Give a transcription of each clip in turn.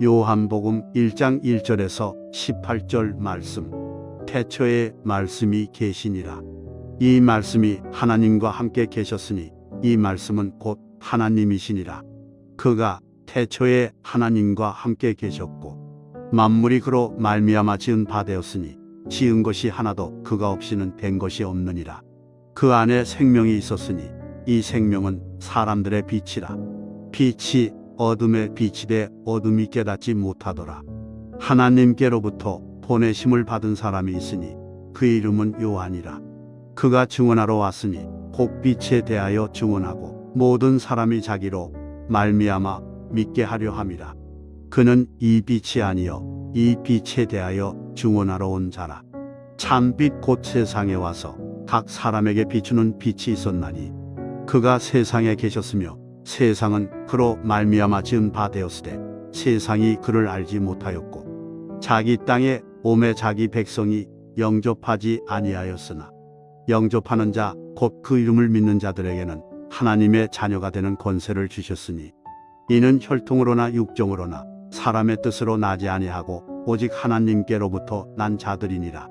요한복음 1장 1절에서 18절 말씀. 태초에 말씀이 계시니라. 이 말씀이 하나님과 함께 계셨으니 이 말씀은 곧 하나님이시니라. 그가 태초에 하나님과 함께 계셨고 만물이 그로 말미암아 지은 바 되었으니 지은 것이 하나도 그가 없이는 된 것이 없느니라. 그 안에 생명이 있었으니 이 생명은 사람들의 빛이라. 빛이 어둠에 비치되 어둠이 깨닫지 못하더라. 하나님께로부터 보내심을 받은 사람이 있으니 그 이름은 요한이라. 그가 증언하러 왔으니 곧 빛에 대하여 증언하고 모든 사람이 자기로 말미암아 믿게 하려 함이라. 그는 이 빛이 아니요 이 빛에 대하여 증언하러 온 자라. 참빛 곧 세상에 와서 각 사람에게 비추는 빛이 있었나니 그가 세상에 계셨으며 세상은 그로 말미암아 지은 바 되었으되 세상이 그를 알지 못하였고 자기 땅에 오매 자기 백성이 영접하지 아니하였으나 영접하는 자 곧 그 이름을 믿는 자들에게는 하나님의 자녀가 되는 권세를 주셨으니 이는 혈통으로나 육정으로나 사람의 뜻으로 나지 아니하고 오직 하나님께로부터 난 자들이니라.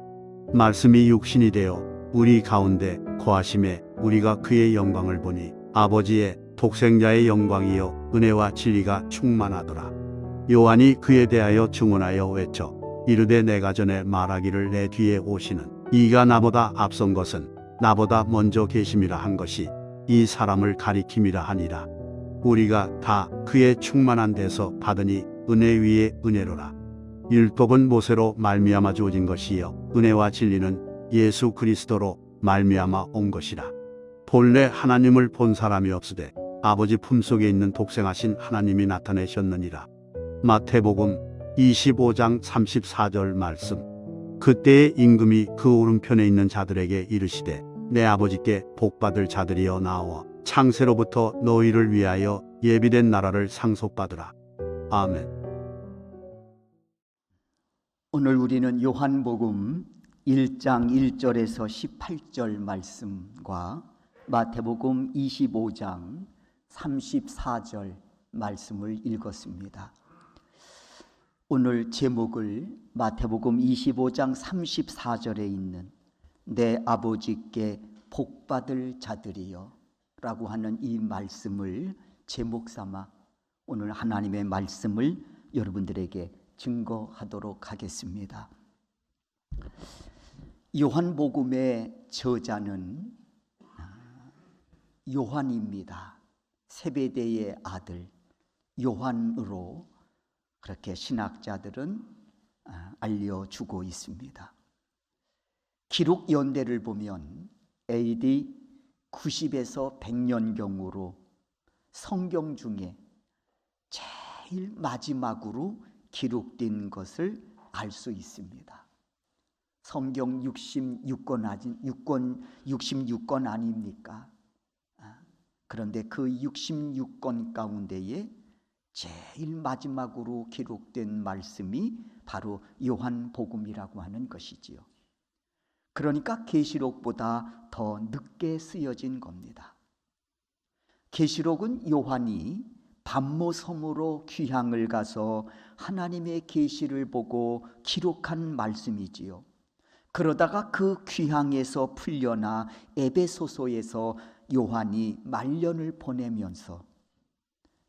말씀이 육신이 되어 우리 가운데 거하심에 우리가 그의 영광을 보니 아버지의 독생자의 영광이요 은혜와 진리가 충만하더라. 요한이 그에 대하여 증언하여 외쳐 이르되 내가 전에 말하기를 내 뒤에 오시는 이가 나보다 앞선 것은 나보다 먼저 계심이라 한 것이 이 사람을 가리킴이라 하니라. 우리가 다 그의 충만한 데서 받으니 은혜 위에 은혜로라. 율법은 모세로 말미암아 주어진 것이요 은혜와 진리는 예수 그리스도로 말미암아 온 것이라. 본래 하나님을 본 사람이 없으되 아버지 품속에 있는 독생하신 하나님이 나타내셨느니라. 마태복음 25장 34절 말씀. 그때의 임금이 그 오른편에 있는 자들에게 이르시되 내 아버지께 복받을 자들이여 나와 창세로부터 너희를 위하여 예비된 나라를 상속받으라. 아멘. 오늘 우리는 요한복음 1장 1절에서 18절 말씀과 마태복음 25장 34절 말씀을 읽었습니다. 오늘 제목을 마태복음 25장 34절에 있는 내 아버지께 복받을 자들이여 라고 하는 이 말씀을 제목 삼아 오늘 하나님의 말씀을 여러분들에게 증거하도록 하겠습니다. 요한복음의 저자는 요한입니다. 세베대의 아들 요한으로 그렇게 신학자들은 알려주고 있습니다. 기록 연대를 보면 AD 90에서 100년경으로 성경 중에 제일 마지막으로 기록된 것을 알 수 있습니다. 성경 66권 아닙니까? 그런데 그 66권 가운데에 제일 마지막으로 기록된 말씀이 바로 요한복음이라고 하는 것이지요. 그러니까 계시록보다 더 늦게 쓰여진 겁니다. 계시록은 요한이 밤모섬으로 귀향을 가서 하나님의 계시를 보고 기록한 말씀이지요. 그러다가 그 귀향에서 풀려나 에베소서에서 요한이 말년을 보내면서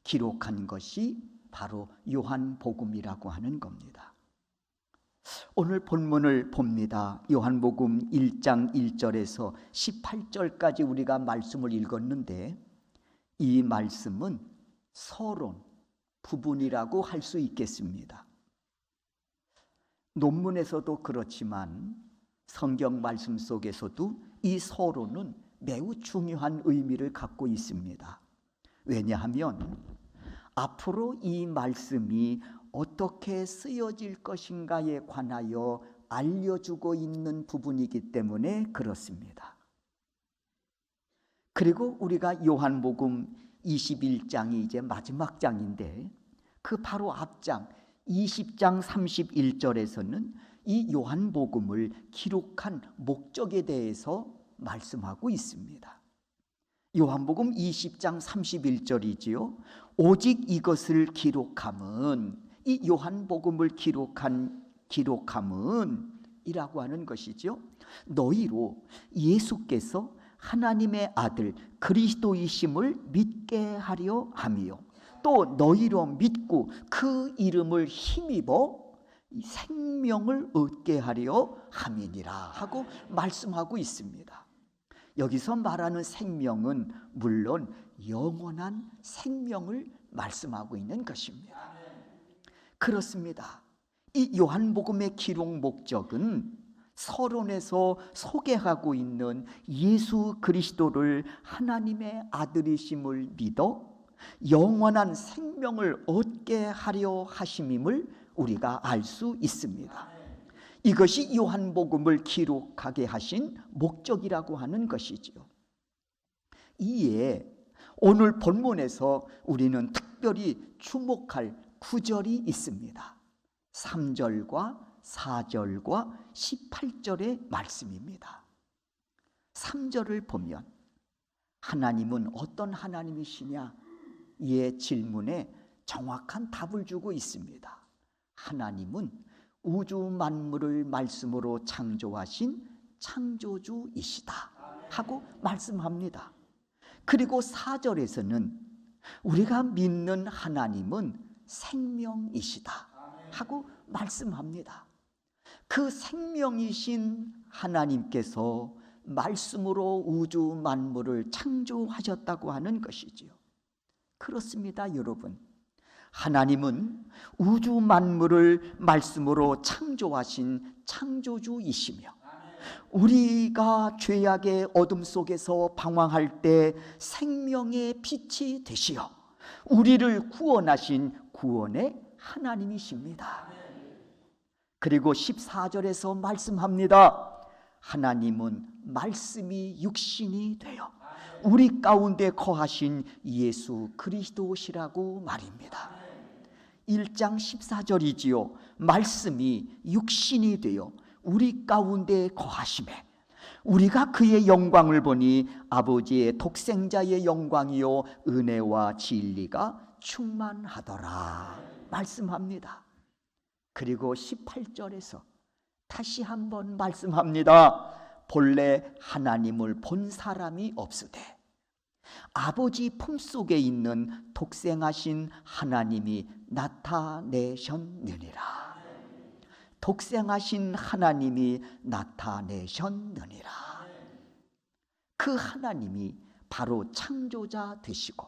기록한 것이 바로 요한복음이라고 하는 겁니다. 오늘 본문을 봅니다. 요한복음 1장 1절에서 18절까지 우리가 말씀을 읽었는데 이 말씀은 서론, 부분이라고 할 수 있겠습니다. 논문에서도 그렇지만 성경 말씀 속에서도 이 서론은 매우 중요한 의미를 갖고 있습니다. 왜냐하면 앞으로 이 말씀이 어떻게 쓰여질 것인가에 관하여 알려주고 있는 부분이기 때문에 그렇습니다. 그리고 우리가 요한복음 21장이 이제 마지막 장인데 그 바로 앞장 20장 31절에서는 이 요한복음을 기록한 목적에 대해서 말씀하고 있습니다. 요한복음 20장 31절이지요. 오직 이것을 기록함은, 이 요한복음을 기록함은 이라고 하는 것이죠. 너희로 예수께서 하나님의 아들 그리스도이심을 믿게 하려 함이요, 또 너희로 믿고 그 이름을 힘입어 생명을 얻게 하려 함이니라 하고 말씀하고 있습니다. 여기서 말하는 생명은 물론 영원한 생명을 말씀하고 있는 것입니다. 그렇습니다. 이 요한복음의 기록 목적은 서론에서 소개하고 있는 예수 그리스도를 하나님의 아들이심을 믿어 영원한 생명을 얻게 하려 하심임을 우리가 알 수 있습니다. 이것이 요한복음을 기록하게 하신 목적이라고 하는 것이지요. 이에 오늘 본문에서 우리는 특별히 주목할 구절이 있습니다. 3절과 4절과 18절의 말씀입니다. 3절을 보면 하나님은 어떤 하나님이시냐? 이 질문에 정확한 답을 주고 있습니다. 하나님은 우주 만물을 말씀으로 창조하신 창조주이시다 하고 말씀합니다. 그리고 4절에서는 우리가 믿는 하나님은 생명이시다 하고 말씀합니다. 그 생명이신 하나님께서 말씀으로 우주 만물을 창조하셨다고 하는 것이지요. 그렇습니다, 여러분. 하나님은 우주 만물을 말씀으로 창조하신 창조주이시며, 우리가 죄악의 어둠 속에서 방황할 때 생명의 빛이 되시어 우리를 구원하신 구원의 하나님이십니다. 그리고 14절에서 말씀합니다. 하나님은 말씀이 육신이 되어 우리 가운데 거하신 예수 그리스도시라고 말입니다. 1장 14절이지요. 말씀이 육신이 되어 우리 가운데 거하심에 우리가 그의 영광을 보니 아버지의 독생자의 영광이요 은혜와 진리가 충만하더라 말씀합니다. 그리고 18절에서 다시 한번 말씀합니다. 본래 하나님을 본 사람이 없으되 아버지 품속에 있는 독생하신 하나님이 나타내셨느니라. 독생하신 하나님이 나타내셨느니라. 그 하나님이 바로 창조자 되시고,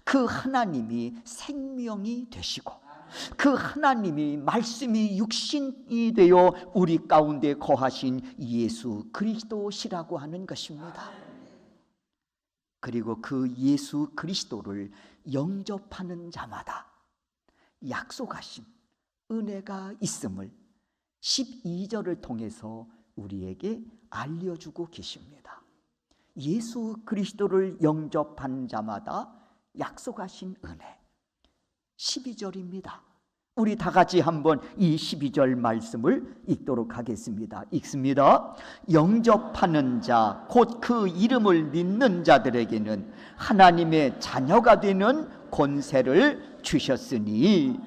그 하나님이 생명이 되시고, 그 하나님이 말씀이 육신이 되어 우리 가운데 거하신 예수 그리스도시라고 하는 것입니다. 그리고 그 예수 그리스도를 영접하는 자마다 약속하신 은혜가 있음을 12절을 통해서 우리에게 알려주고 계십니다. 예수 그리스도를 영접한 자마다 약속하신 은혜. 12절입니다. 우리 다 같이 한번 이 12절 말씀을 읽도록 하겠습니다. 읽습니다. 영접하는 자, 곧 그 이름을 믿는 자들에게는 하나님의 자녀가 되는 권세를 주셨으니.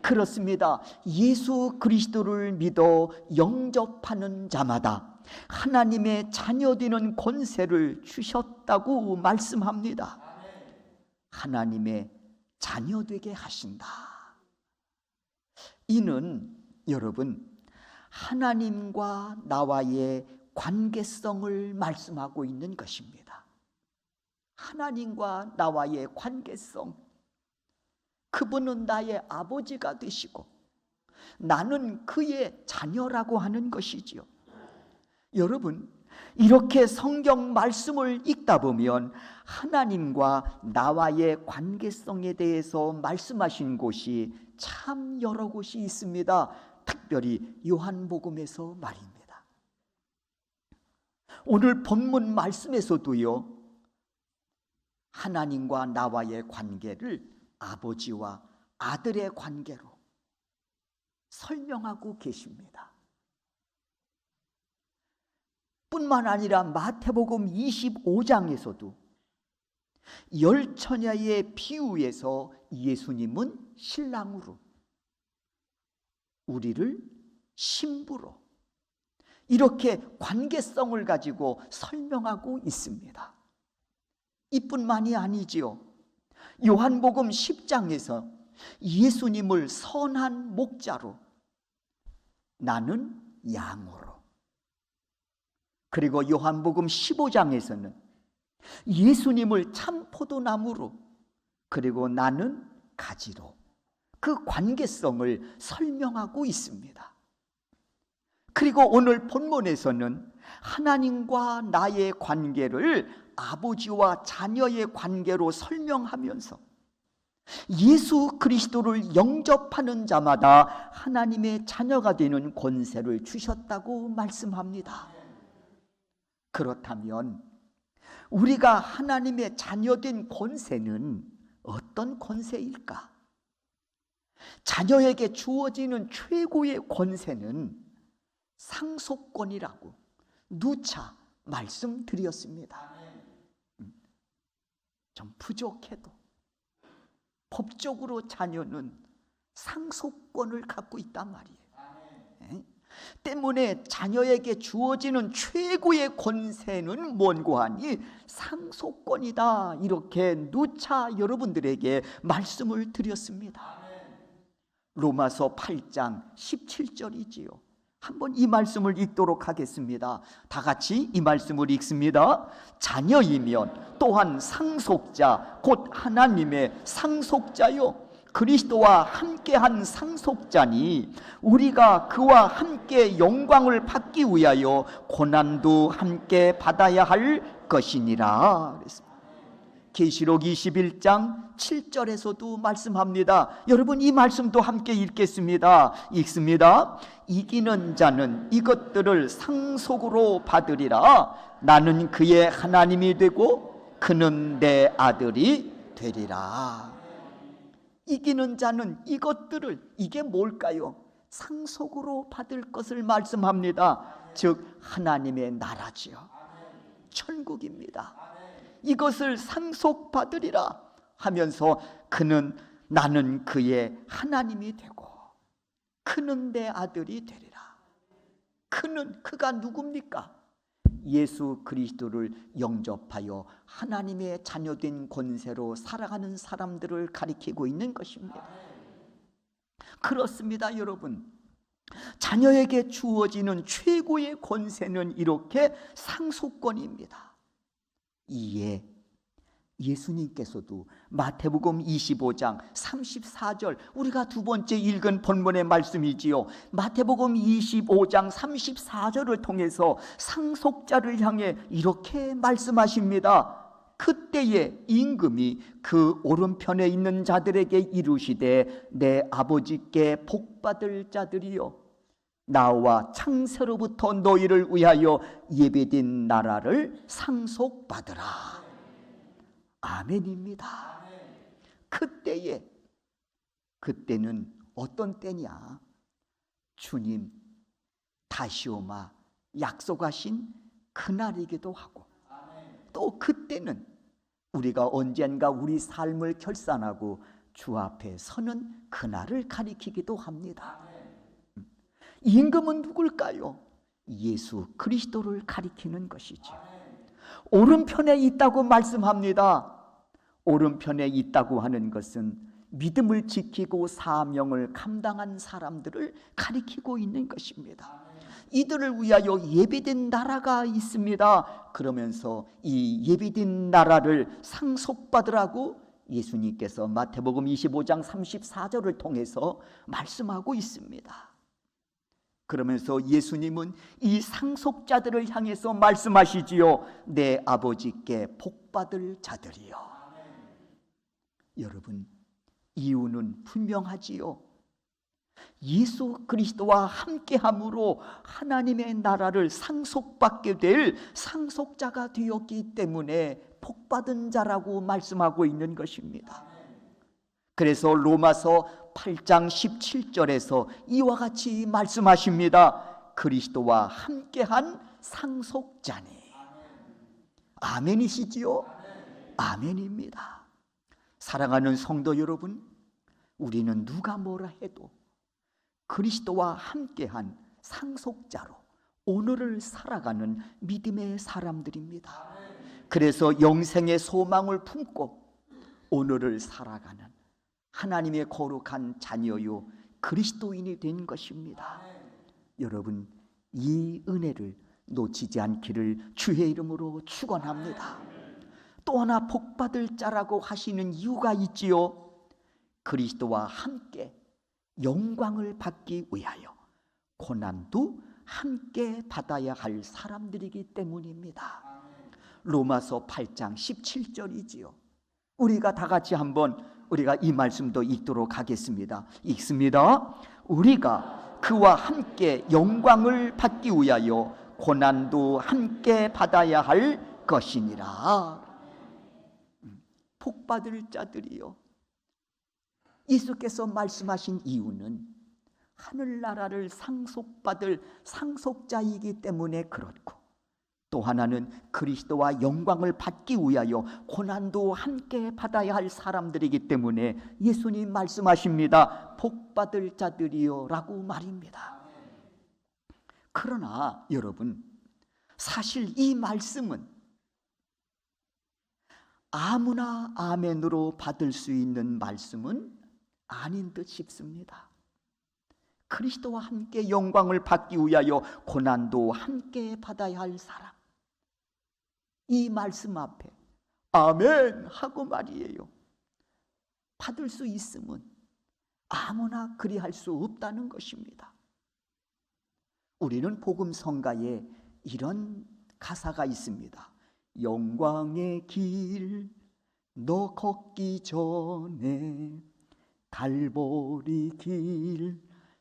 그렇습니다. 예수 그리스도를 믿어 영접하는 자마다 하나님의 자녀 되는 권세를 주셨다고 말씀합니다. 하나님의 자녀 되게 하신다. 이는 여러분 하나님과 나와의 관계성을 말씀하고 있는 것입니다. 하나님과 나와의 관계성. 그분은 나의 아버지가 되시고 나는 그의 자녀라고 하는 것이지요. 여러분, 이렇게 성경 말씀을 읽다 보면 하나님과 나와의 관계성에 대해서 말씀하신 곳이 참 여러 곳이 있습니다. 특별히 요한복음에서 말입니다. 오늘 본문 말씀에서도요, 하나님과 나와의 관계를 아버지와 아들의 관계로 설명하고 계십니다. 뿐만 아니라 마태복음 25장에서도 열 처녀의 비유에서 예수님은 신랑으로, 우리를 신부로 이렇게 관계성을 가지고 설명하고 있습니다. 이뿐만이 아니지요. 요한복음 10장에서 예수님을 선한 목자로, 나는 양으로, 그리고 요한복음 15장에서는 예수님을 참 포도나무로, 그리고 나는 가지로, 그 관계성을 설명하고 있습니다. 그리고 오늘 본문에서는 하나님과 나의 관계를 아버지와 자녀의 관계로 설명하면서 예수 그리스도를 영접하는 자마다 하나님의 자녀가 되는 권세를 주셨다고 말씀합니다. 그렇다면 우리가 하나님의 자녀된 권세는 어떤 권세일까? 자녀에게 주어지는 최고의 권세는 상속권이라고 누차 말씀드렸습니다. 좀 부족해도 법적으로 자녀는 상속권을 갖고 있단 말이에요. 때문에 자녀에게 주어지는 최고의 권세는 뭔고 하니 상속권이다, 이렇게 누차 여러분들에게 말씀을 드렸습니다. 로마서 8장 17절이지요. 한번 이 말씀을 읽도록 하겠습니다. 다 같이 이 말씀을 읽습니다. 자녀이면 또한 상속자 곧 하나님의 상속자요 그리스도와 함께한 상속자니 우리가 그와 함께 영광을 받기 위하여 고난도 함께 받아야 할 것이니라 그랬습니다. 계시록 21장 7절에서도 말씀합니다. 여러분 이 말씀도 함께 읽겠습니다. 읽습니다. 이기는 자는 이것들을 상속으로 받으리라. 나는 그의 하나님이 되고 그는 내 아들이 되리라. 이기는 자는 이것들을, 이게 뭘까요? 상속으로 받을 것을 말씀합니다. 즉 하나님의 나라지요, 천국입니다. 이것을 상속받으리라 하면서 나는 그의 하나님이 되고 그는 내 아들이 되리라. 그가 누굽니까? 예수 그리스도를 영접하여 하나님의 자녀된 권세로 살아가는 사람들을 가리키고 있는 것입니다. 그렇습니다, 여러분. 자녀에게 주어지는 최고의 권세는 이렇게 상속권입니다. 이에 예수님께서도 마태복음 25장 34절, 우리가 두 번째 읽은 본문의 말씀이지요. 마태복음 25장 34절을 통해서 상속자를 향해 이렇게 말씀하십니다. 그때에 임금이 그 오른편에 있는 자들에게 이르시되 내 아버지께 복받을 자들이여, 나와 창세로부터 너희를 위하여 예배된 나라를 상속받으라. 아멘입니다. 그때는 어떤 때냐? 주님 다시 오마 약속하신 그날이기도 하고, 또 그때는 우리가 언젠가 우리 삶을 결산하고 주 앞에 서는 그날을 가리키기도 합니다. 임금은 누굴까요? 예수 그리스도를 가리키는 것이죠. 오른편에 있다고 말씀합니다. 오른편에 있다고 하는 것은 믿음을 지키고 사명을 감당한 사람들을 가리키고 있는 것입니다. 이들을 위하여 예비된 나라가 있습니다. 그러면서 이 예비된 나라를 상속받으라고 예수님께서 마태복음 25장 34절을 통해서 말씀하고 있습니다. 그러면서 예수님은 이 상속자들을 향해서 말씀하시지요. 내 아버지께 복받을 자들이요. 여러분, 이유는 분명하지요. 예수 그리스도와 함께함으로 하나님의 나라를 상속받게 될 상속자가 되었기 때문에 복받은 자라고 말씀하고 있는 것입니다. 그래서 로마서 8장 17절에서 이와 같이 말씀하십니다. 그리스도와 함께한 상속자니. 아멘이시지요? 아멘입니다. 사랑하는 성도 여러분, 우리는 누가 뭐라 해도 그리스도와 함께한 상속자로 오늘을 살아가는 믿음의 사람들입니다. 그래서 영생의 소망을 품고 오늘을 살아가는 하나님의 거룩한 자녀요 그리스도인이 된 것입니다. 여러분, 이 은혜를 놓치지 않기를 주의 이름으로 축원합니다. 또 하나 복받을 자라고 하시는 이유가 있지요. 그리스도와 함께 영광을 받기 위하여 고난도 함께 받아야 할 사람들이기 때문입니다. 로마서 8장 17절이지요. 우리가 다 같이 한번 우리가 이 말씀도 읽도록 하겠습니다. 읽습니다. 우리가 그와 함께 영광을 받기 위하여 고난도 함께 받아야 할 것이니라. 복받을 자들이요, 예수께서 말씀하신 이유는 하늘나라를 상속받을 상속자이기 때문에 그렇고, 또 하나는 그리스도와 영광을 받기 위하여 고난도 함께 받아야 할 사람들이기 때문에 예수님 말씀하십니다. 복받을 자들이요 라고 말입니다. 그러나 여러분, 사실 이 말씀은 아무나 아멘으로 받을 수 있는 말씀은 아닌 듯 싶습니다. 그리스도와 함께 영광을 받기 위하여 고난도 함께 받아야 할 사람, 이 말씀 앞에 아멘 하고 말이에요, 받을 수 있음은 아무나 그리할 수 없다는 것입니다. 우리는 복음 성가에 이런 가사가 있습니다. 영광의 길 너 걷기 전에 갈보리 길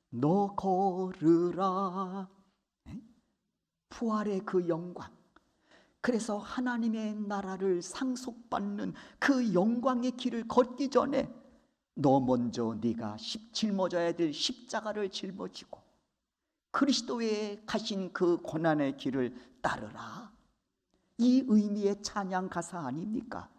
너 걸으라. 부활의 그 영광, 그래서 하나님의 나라를 상속받는 그 영광의 길을 걷기 전에 너 먼저 네가 짊어져야 될 십자가를 짊어지고 그리스도의 가신 그 고난의 길을 따르라. 이 의미의 찬양 가사 아닙니까?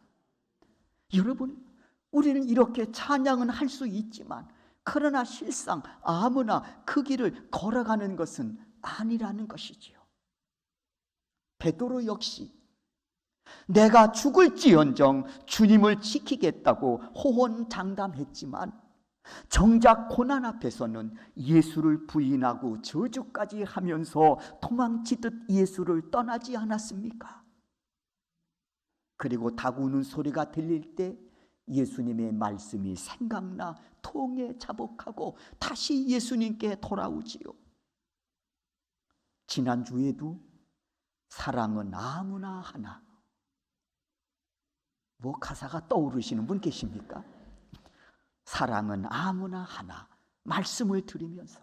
여러분, 우리는 이렇게 찬양은 할 수 있지만 그러나 실상 아무나 그 길을 걸어가는 것은 아니라는 것이지요. 베드로 역시 내가 죽을지언정 주님을 지키겠다고 호언장담했지만 정작 고난 앞에서는 예수를 부인하고 저주까지 하면서 도망치듯 예수를 떠나지 않았습니까? 그리고 닭 우는 소리가 들릴 때 예수님의 말씀이 생각나 통에 자복하고 다시 예수님께 돌아오지요. 지난주에도 사랑은 아무나 하나, 뭐 가사가 떠오르시는 분 계십니까? 사랑은 아무나 하나 말씀을 드리면서,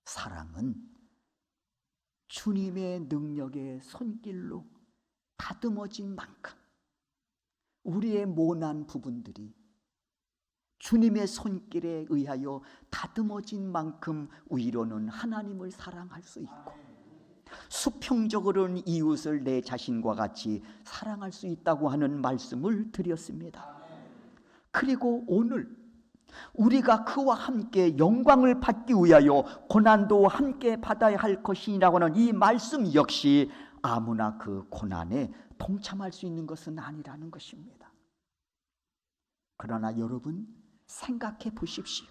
사랑은 주님의 능력의 손길로 다듬어진 만큼 우리의 모난 부분들이 주님의 손길에 의하여 다듬어진 만큼 위로는 하나님을 사랑할 수 있고 수평적으로는 이웃을 내 자신과 같이 사랑할 수 있다고 하는 말씀을 드렸습니다. 그리고 오늘 우리가 그와 함께 영광을 받기 위하여 고난도 함께 받아야 할 것이라고 하는 이 말씀 역시 아무나 그 고난에 동참할 수 있는 것은 아니라는 것입니다. 그러나 여러분, 생각해 보십시오.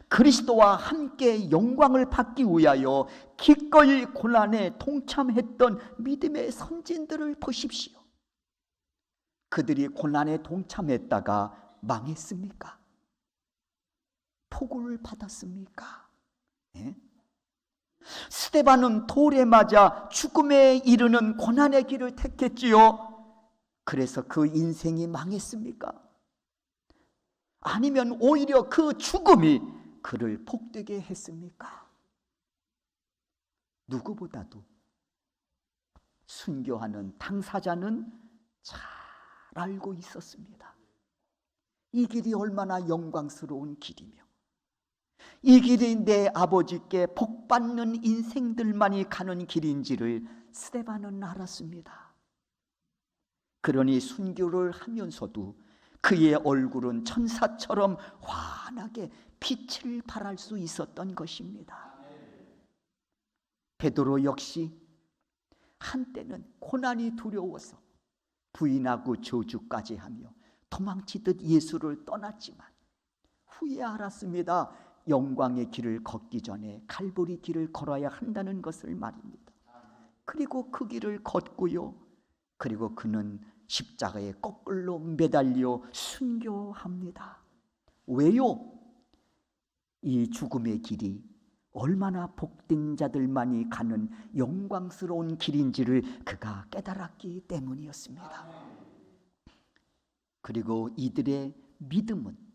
그리스도와 함께 영광을 받기 위하여 기꺼이 고난에 동참했던 믿음의 선진들을 보십시오. 그들이 고난에 동참했다가 망했습니까? 포고를 받았습니까? 예? 스데반은 돌에 맞아 죽음에 이르는 고난의 길을 택했지요. 그래서 그 인생이 망했습니까? 아니면 오히려 그 죽음이 그를 복되게 했습니까? 누구보다도 순교하는 당사자는 잘 알고 있었습니다. 이 길이 얼마나 영광스러운 길이며 이 길이 내 아버지께 복받는 인생들만이 가는 길인지를 스데반은 알았습니다. 그러니 순교를 하면서도 그의 얼굴은 천사처럼 환하게 빛을 발할 수 있었던 것입니다. 베드로 역시 한때는 고난이 두려워서 부인하고 저주까지 하며 도망치듯 예수를 떠났지만 후에 알았습니다. 영광의 길을 걷기 전에 갈보리 길을 걸어야 한다는 것을 말입니다. 그리고 그 길을 걷고요. 그리고 그는 십자가에 거꾸로 매달려 순교합니다. 왜요? 이 죽음의 길이 얼마나 복된 자들만이 가는 영광스러운 길인지를 그가 깨달았기 때문이었습니다. 그리고 이들의 믿음은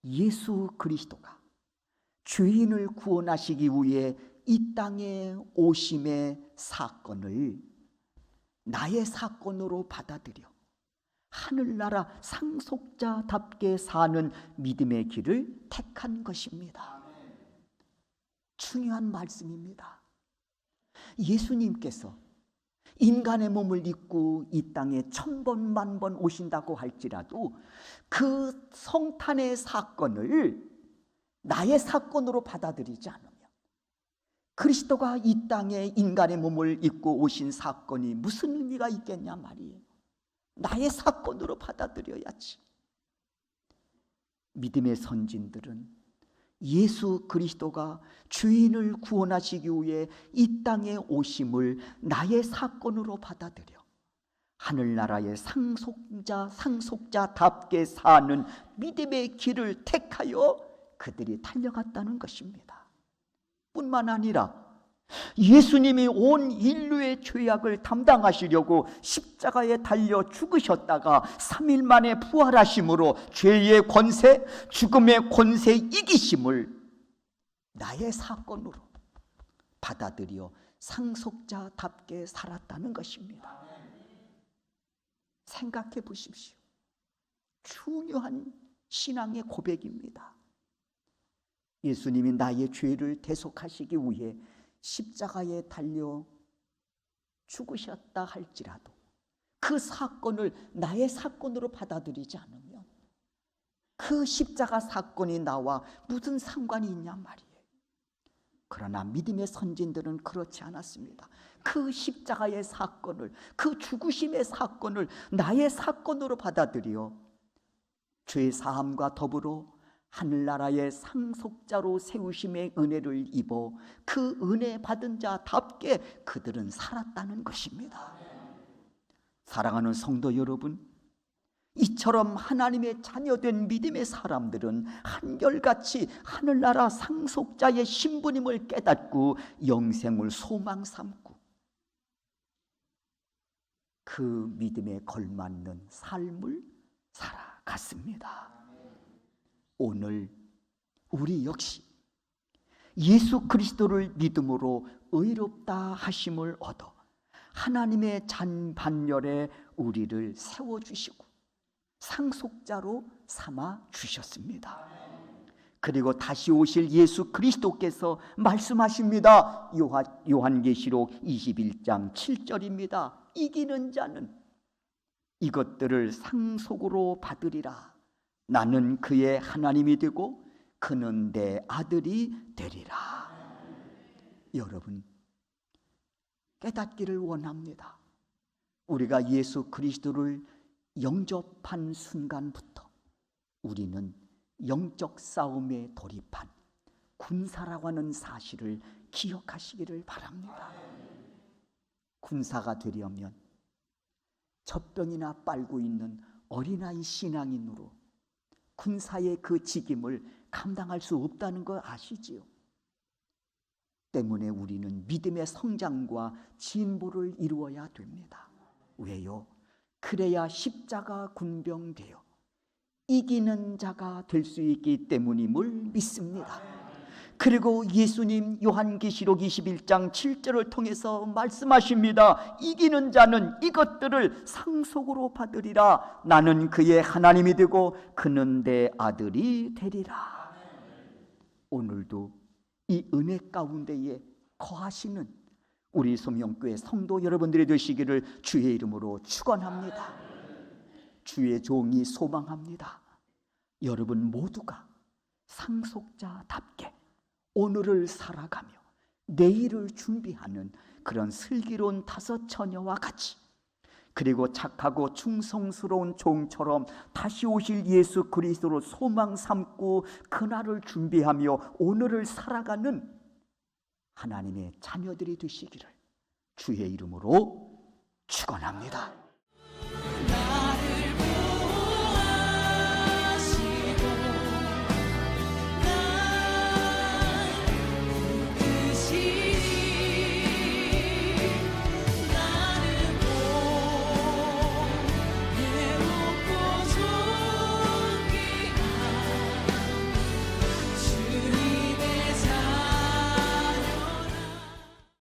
예수 그리스도가 죄인을 구원하시기 위해 이 땅에 오심의 사건을 나의 사건으로 받아들여 하늘나라 상속자답게 사는 믿음의 길을 택한 것입니다. 중요한 말씀입니다. 예수님께서 인간의 몸을 입고 이 땅에 1000번 만번 오신다고 할지라도 그 성탄의 사건을 나의 사건으로 받아들이지 않으면 그리스도가 이 땅에 인간의 몸을 입고 오신 사건이 무슨 의미가 있겠냐 말이에요. 나의 사건으로 받아들여야지. 믿음의 선진들은 예수 그리스도가 죄인을 구원하시기 위해 이 땅에 오심을 나의 사건으로 받아들여 하늘나라의 상속자답게 사는 믿음의 길을 택하여 그들이 달려갔다는 것입니다. 뿐만 아니라 예수님이 온 인류의 죄악을 담당하시려고 십자가에 달려 죽으셨다가 3일 만에 부활하심으로 죄의 권세, 죽음의 권세 이기심을 나의 사건으로 받아들여 상속자답게 살았다는 것입니다. 생각해 보십시오. 중요한 신앙의 고백입니다. 예수님이 나의 죄를 대속하시기 위해 십자가에 달려 죽으셨다 할지라도 그 사건을 나의 사건으로 받아들이지 않으면 그 십자가 사건이 나와 무슨 상관이 있냐 말이에요. 그러나 믿음의 선진들은 그렇지 않았습니다. 그 십자가의 사건을, 그 죽으심의 사건을 나의 사건으로 받아들여 죄 사함과 더불어 하늘나라의 상속자로 세우심의 은혜를 입어 그 은혜 받은 자답게 그들은 살았다는 것입니다. 사랑하는 성도 여러분, 이처럼 하나님의 자녀된 믿음의 사람들은 한결같이 하늘나라 상속자의 신분임을 깨닫고 영생을 소망 삼고 그 믿음에 걸맞는 삶을 살아갔습니다. 오늘 우리 역시 예수 그리스도를 믿음으로 의롭다 하심을 얻어 하나님의 잔반열에 우리를 세워주시고 상속자로 삼아 주셨습니다. 그리고 다시 오실 예수 그리스도께서 말씀하십니다. 요한계시록 21장 7절입니다. 이기는 자는 이것들을 상속으로 받으리라. 나는 그의 하나님이 되고 그는 내 아들이 되리라. 여러분, 깨닫기를 원합니다. 우리가 예수 그리스도를 영접한 순간부터 우리는 영적 싸움에 돌입한 군사라고 하는 사실을 기억하시기를 바랍니다. 군사가 되려면 젖병이나 빨고 있는 어린아이 신앙인으로 군사의 그 직임을 감당할 수 없다는 거 아시지요? 때문에 우리는 믿음의 성장과 진보를 이루어야 됩니다. 왜요? 그래야 십자가 군병되어 이기는 자가 될 수 있기 때문임을 믿습니다. 그리고 예수님 요한계시록 21장 7절을 통해서 말씀하십니다. 이기는 자는 이것들을 상속으로 받으리라. 나는 그의 하나님이 되고 그는 내 아들이 되리라. 오늘도 이 은혜 가운데에 거하시는 우리 소명교회 성도 여러분들이 되시기를 주의 이름으로 축원합니다. 주의 종이 소망합니다. 여러분 모두가 상속자답게 오늘을 살아가며 내일을 준비하는 그런 슬기로운 다섯 처녀와 같이, 그리고 착하고 충성스러운 종처럼 다시 오실 예수 그리스도로 소망 삼고 그날을 준비하며 오늘을 살아가는 하나님의 자녀들이 되시기를 주의 이름으로 축원합니다.